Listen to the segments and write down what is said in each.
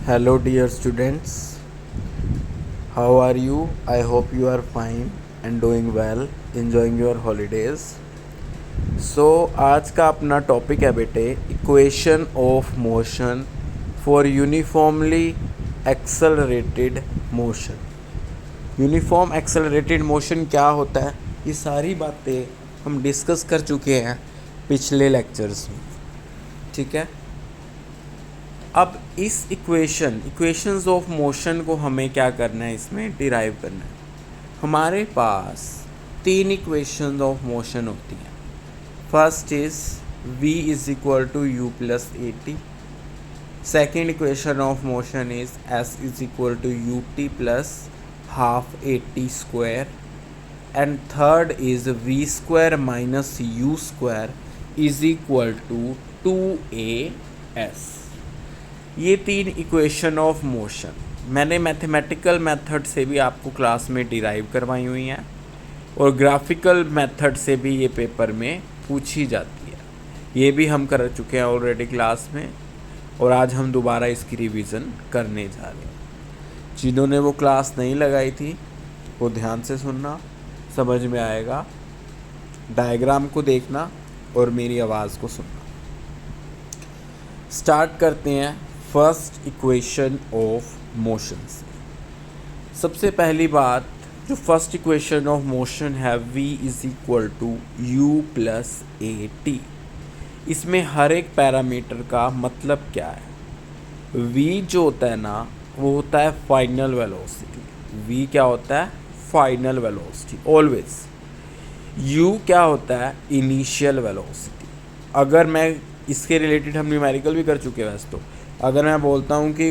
Hello, dear students. How are you? I hope you are fine and doing well, enjoying your holidays. So आज का अपना topic है बेटे equation of motion for uniformly accelerated motion. Uniform accelerated motion क्या होता है, ये सारी बातें हम डिस्कस कर चुके हैं पिछले लेक्चर्स में। ठीक है, अब इस इक्वेशंस ऑफ मोशन को हमें क्या करना है, इसमें डिराइव करना है। हमारे पास तीन इक्वेशंस ऑफ मोशन होती हैं। First is v is equal to u plus a t. Second equation of motion is s is equal to u t plus half a t square. And third is v square minus u square is equal to 2as। ये तीन equation of motion मैंने mathematical method से भी आपको class में derive करवाई हुई हैं और ग्राफिकल मेथड से भी ये पेपर में पूछी जाती है। ये भी हम कर चुके हैं ऑलरेडी क्लास में और आज हम दोबारा इसकी रिवीजन करने जा रहे हैं। जिन्होंने वो क्लास नहीं लगाई थी वो ध्यान से सुनना, समझ में आएगा। डायग्राम को देखना और मेरी आवाज़ को सुनना। स्टार्ट करते हैं फर्स्ट इक्वेशन ऑफ मोशन से। सबसे पहली बात, जो फर्स्ट इक्वेशन ऑफ मोशन है v is equal to u plus a t. इसमें हर एक पैरामीटर का मतलब क्या है। v जो होता है ना, वो होता है फाइनल वेलोसिटी। v क्या होता है? Final velocity always. u क्या होता है? Initial velocity. अगर मैं इसके रिलेटेड हम न्यूमेरिकल भी कर चुके हैं वैसे तो। अगर मैं बोलता हूँ कि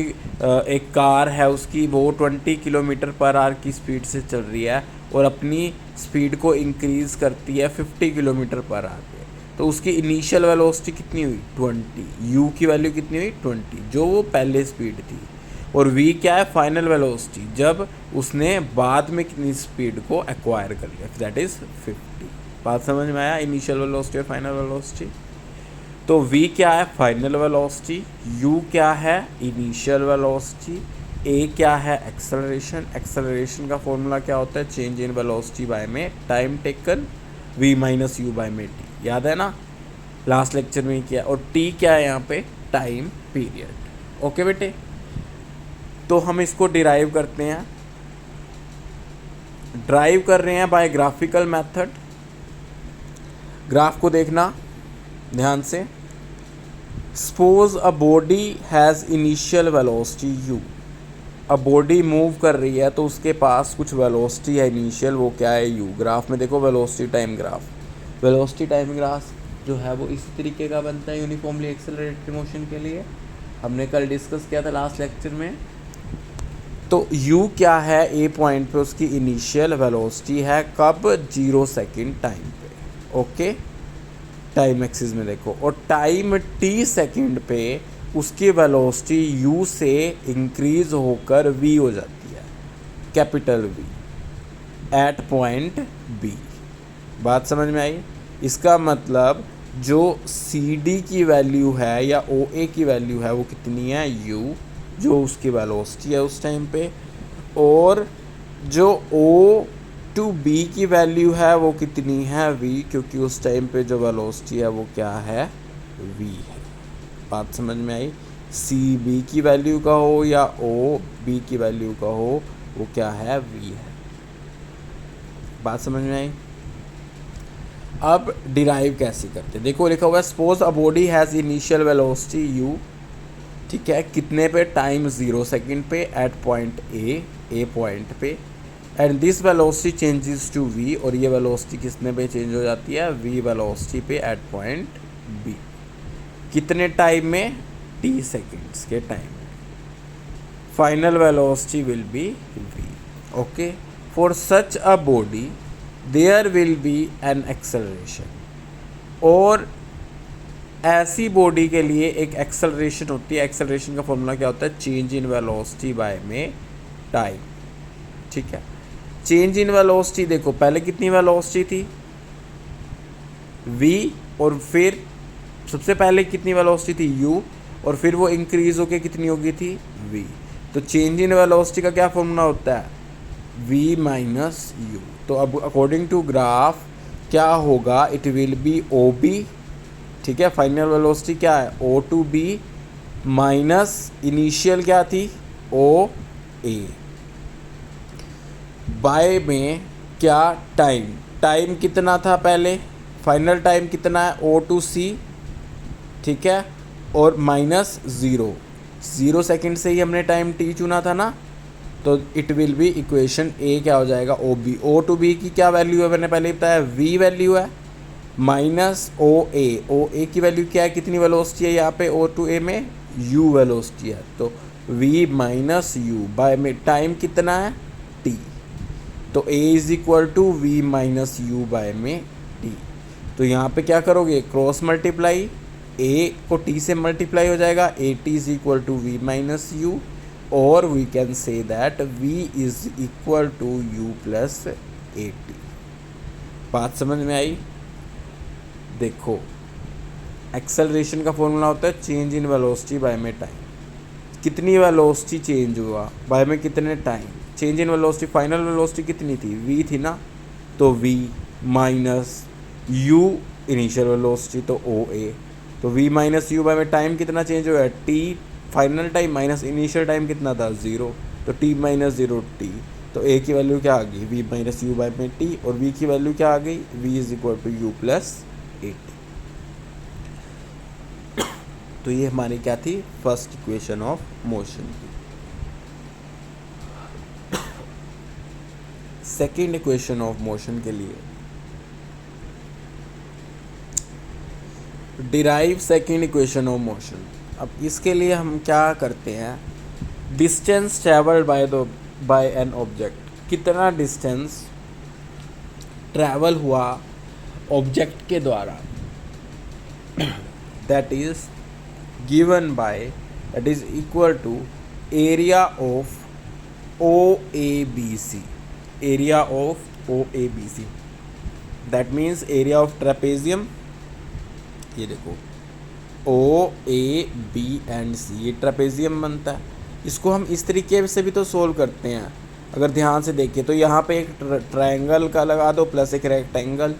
एक कार है, उसकी वो 20 किलोमीटर पर आवर की स्पीड से चल रही है और अपनी स्पीड को इंक्रीज़ करती है 50 किलोमीटर पर आवर पे, तो उसकी इनिशियल वेलोसिटी कितनी हुई? 20। यू की वैल्यू कितनी हुई? 20, जो वो पहले स्पीड थी। और वी क्या है? फाइनल वेलोसिटी, जब उसने बाद में कितनी स्पीड को एक्वायर कर लिया, दैट इज़ 50। बात समझ में आया? इनिशियल वेलोसिटी और फाइनल वेलोसिटी। तो v क्या है? Final velocity. u क्या है? Initial velocity. a क्या है? एक्सेलरेशन। एक्सेलरेशन का फॉर्मूला क्या होता है? चेंज इन वेलोसिटी बाय में time taken, v minus u by में t। याद है ना, लास्ट लेक्चर में ही किया। और t क्या है यहाँ पे? Time period. ओके बेटे, तो हम इसको डिराइव करते हैं। ड्राइव कर रहे हैं बाय ग्राफिकल मेथड। ग्राफ को देखना ध्यान से। Suppose a body has initial velocity u। A body move कर रही है तो उसके पास कुछ वेलोसिटी है इनिशियल, वो क्या है? u। ग्राफ में देखो velocity time graph. Velocity time graph जो है वो इस तरीके का बनता है यूनिफॉर्मली एक्सेलरेटेड मोशन के लिए। हमने कल डिस्कस किया था लास्ट लेक्चर में। तो u क्या है? a पॉइंट पे उसकी इनिशियल वेलोसिटी है, कब? 0 सेकेंड टाइम पे। ओके, टाइम एक्सिस में देखो। और टाइम t सेकेंड पे उसकी वेलोसिटी u से इंक्रीज होकर v हो जाती है, capital V, at point B। बात समझ में आई? इसका मतलब जो CD की वैल्यू है या OA की वैल्यू है वो कितनी है? u, जो उसकी वेलोसिटी है उस टाइम पे। और जो O टू B की वैल्यू है वो कितनी है? v, क्योंकि उस टाइम पे जो वेलोसिटी है वो क्या है? v है। बात समझ में आई? C B की वैल्यू का हो या O B की वैल्यू का हो, वो क्या है? v है। बात समझ में आई? अब डिराइव कैसे करते? देखो लिखा हुआ है suppose a body has initial velocity u। ठीक है, कितने पे? टाइम 0 सेकेंड पे एट पॉइंट A पॉइंट पे। And this velocity changes to v। और ये वेलोसिटी किसने पे चेंज हो जाती है? v वेलोसिटी पे एट पॉइंट B। कितने टाइम में? t सेकेंड्स के टाइम में। Final velocity will be v। Okay, for such a body there will be an acceleration. और ऐसी बॉडी के लिए एक एक्सेलरेशन होती है। एक्सेलरेशन का फॉर्मूला क्या होता है? चेंज इन वेलोसिटी बाय में टाइम। ठीक है, चेंज इन वेलोसिटी देखो, पहले कितनी वेलोसिटी थी? v। और फिर सबसे पहले कितनी वेलोसिटी थी? u। और फिर वो इंक्रीज होके कितनी हो गई थी v। तो चेंज इन वेलोसिटी का क्या फॉर्मूला होता है v माइनस यू। तो अब अकॉर्डिंग टू ग्राफ क्या होगा, it will be O B, ठीक है, फाइनल वेलोसिटी क्या है O to B minus initial क्या थी ओ ए, बाय में क्या टाइम, टाइम कितना था पहले, फाइनल टाइम कितना है ओ टू सी, ठीक है, और माइनस ज़ीरो सेकेंड से ही हमने टाइम टी चुना था ना, तो it will be equation A क्या हो जाएगा O B. O to B की क्या वैल्यू है मैंने पहले ही बताया वी वैल्यू है माइनस ओ ए की वैल्यू क्या है, कितनी वेलोसिटी है यहाँ पे ओ टू ए में यू वेलोसिटी है, तो वी माइनस यू बाय में टाइम कितना है टी, तो a is equal to v minus u by में टी। तो यहाँ पे क्या करोगे क्रॉस मल्टीप्लाई, ए को टी से मल्टीप्लाई हो जाएगा, a t is equal to v minus u, और we can say that v is equal to u plus a t. बात समझ में आई। देखो एक्सेलरेशन का फॉर्मूला होता है चेंज इन वेलोसिटी बाय में टाइम, कितनी वेलोसिटी चेंज हुआ बाय में कितने time, change in velocity final velocity कितनी थी v थी ना, तो v minus u initial velocity तो ओ ए, तो v माइनस यू बाय में टाइम कितना चेंज हुआ है t final time minus initial time कितना था 0, तो t माइनस 0 t, तो a की वैल्यू क्या आ गई v माइनस यू बाय में t, और v की वैल्यू क्या आ गई v is equal to u plus a t. तो ये हमारी क्या थी फर्स्ट इक्वेशन ऑफ मोशन की। सेकेंड इक्वेशन ऑफ मोशन के लिए derive second equation of motion. अब इसके लिए हम क्या करते हैं, distance travelled by an object, कितना डिस्टेंस ट्रैवल हुआ ऑब्जेक्ट के द्वारा, that is given by, that is equal to area of O A B C, area of O A B C, that means area of trapezium, ये देखो ओ A B and सी, ये trapezium बनता है। इसको हम इस तरीके से भी तो सोल्व करते हैं, अगर ध्यान से देखिए तो यहाँ पे एक ट्रायंगल का लगा दो प्लस एक रेक्टेंगल,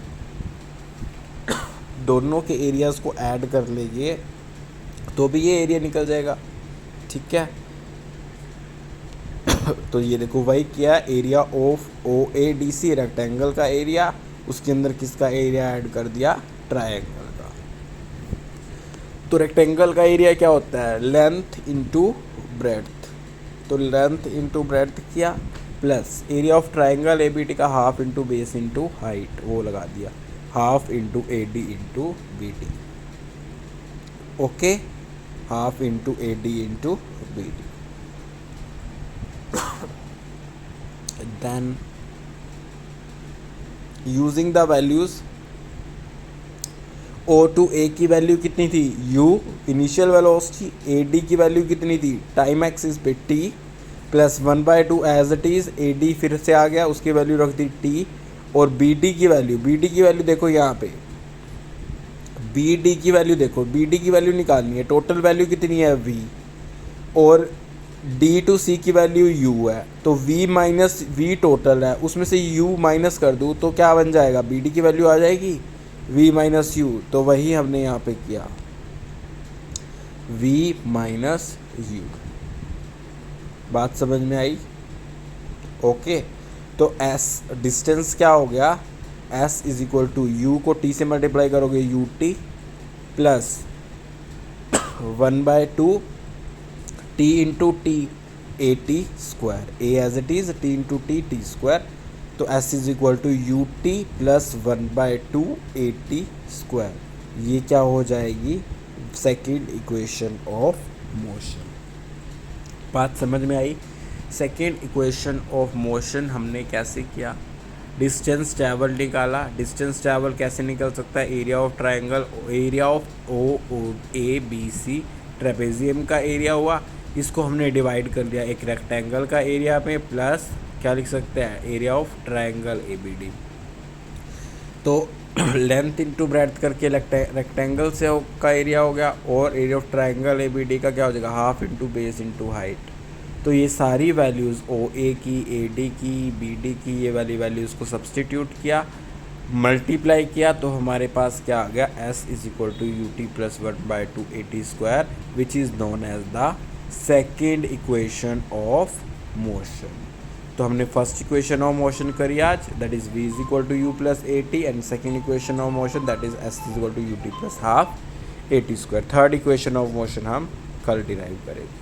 दोनों के एरियाज को ऐड कर लीजिए तो भी ये एरिया निकल जाएगा, ठीक है। तो ये देखो वही क्या, area of O A D C rectangle का एरिया, उसके अंदर किसका एरिया ऐड कर दिया ट्रायंगल का। तो रेक्टेंगल का एरिया क्या होता है लेंथ इंटू ब्रेड्थ, तो लेंथ इंटू ब्रेड्थ किया, plus area of triangle A B T का half into base into height, वो लगा दिया half into A D into B T, okay, half into A D into B T. Then using the values, O to A की value कितनी थी u initial velocity, A D की value कितनी थी time axis पे t plus 1/2 as it is, A D फिर से आ गया उसकी वैल्यू रख दी t, और बी डी की वैल्यू देखो यहाँ पे बी डी की वैल्यू देखो, बी डी की वैल्यू निकालनी है, टोटल वैल्यू कितनी है v, और डी टू सी की वैल्यू u है, तो v माइनस वी टोटल है, उसमें से u माइनस कर दूँ तो क्या बन जाएगा, बी डी की वैल्यू आ जाएगी v माइनस यू, तो वही हमने यहाँ पे किया v माइनस यू। बात समझ में आई, ओके। तो s डिस्टेंस क्या हो गया, s is equal to u को t से मल्टीप्लाई करोगे u t plus 1/2 t into t a t square, a as it is t into t square, तो s is equal to u t plus 1/2 a t square, ये क्या हो जाएगी second equation of motion. बात समझ में आई। Second equation of motion हमने कैसे किया, डिस्टेंस ट्रैवल निकाला, डिस्टेंस ट्रैवल कैसे निकल सकता है, area of triangle, area of O A B C trapezium का एरिया हुआ, इसको हमने डिवाइड कर दिया एक रेक्टेंगल का एरिया में, प्लस क्या लिख सकते हैं area of triangle A B D. तो लेंथ इंटू ब्रेड्थ करके रेक्टेंगल से का एरिया हो गया, और area of triangle A B D का क्या हो जाएगा, half into base into height. तो ये सारी वैल्यूज़ ओ ए की, ए डी की, बी डी की, ये वाली वैल्यूज़ को सब्सटीट्यूट किया, मल्टीप्लाई किया, तो हमारे पास क्या आ गया, S is equal to u t plus 1/2 a t square, which is known as the second equation of motion. तो हमने फर्स्ट इक्वेशन ऑफ मोशन करी आज, that is v is equal to u plus a t, and second equation of motion that is S is equal to u t plus half a t square. Third equation of motion हम कल derive करेंगे।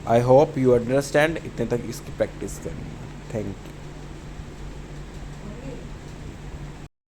I hope you understand, इतने तक इसकी practice करनी है। Thank you.